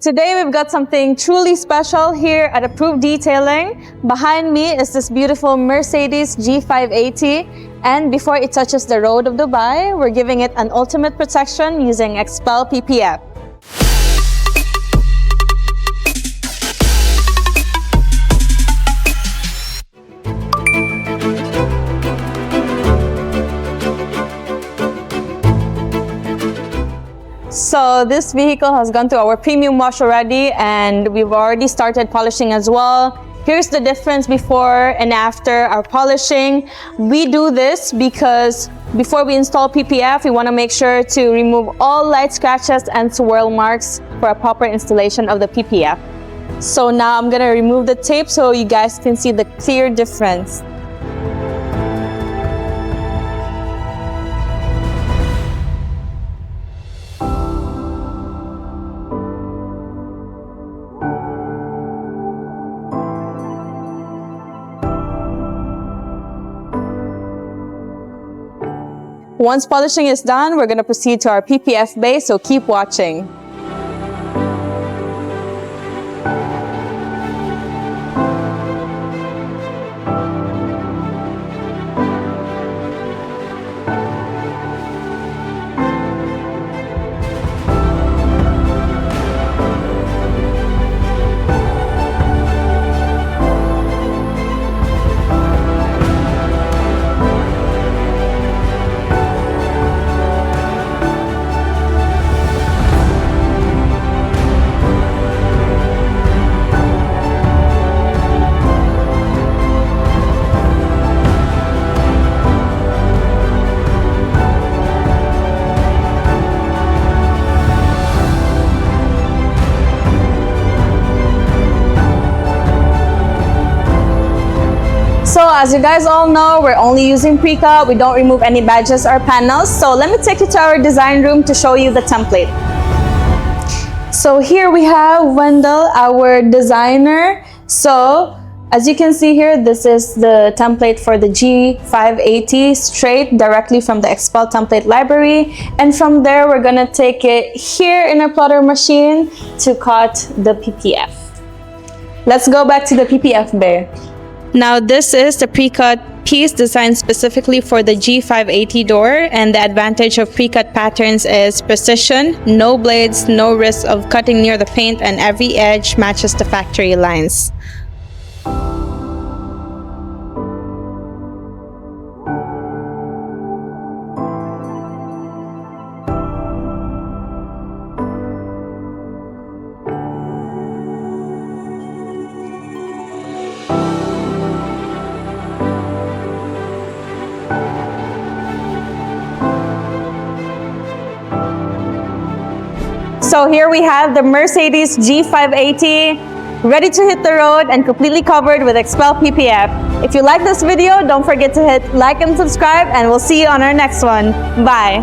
Today we've got something truly special here at Approved Detailing. Behind me is this beautiful Mercedes G580, and before it touches the road of Dubai, we're giving it an ultimate protection using XPEL PPF. So this vehicle has gone through our premium wash already, and we've already started polishing as well. Here's the difference before and after our polishing. We do this because before we install PPF, we want to make sure to remove all light scratches and swirl marks for a proper installation of the PPF. So now I'm going to remove the tape so you guys can see the clear difference. Once polishing is done, we're going to proceed to our PPF base, so keep watching. So as you guys all know, we're only using pre-cut. We don't remove any badges or panels. So let me take you to our design room to show you the template. So here we have Wendell, our designer. So as you can see here, this is the template for the G580 straight directly from the XPEL template library. And from there, we're gonna take it here in our plotter machine to cut the PPF. Let's go back to the PPF bay. Now this is the pre-cut piece designed specifically for the G580 door, and the advantage of pre-cut patterns is precision, no blades, no risk of cutting near the paint, and every edge matches the factory lines. So here we have the Mercedes G580 ready to hit the road and completely covered with XPEL PPF. If you like this video, don't forget to hit like and subscribe, and we'll see you on our next one. Bye.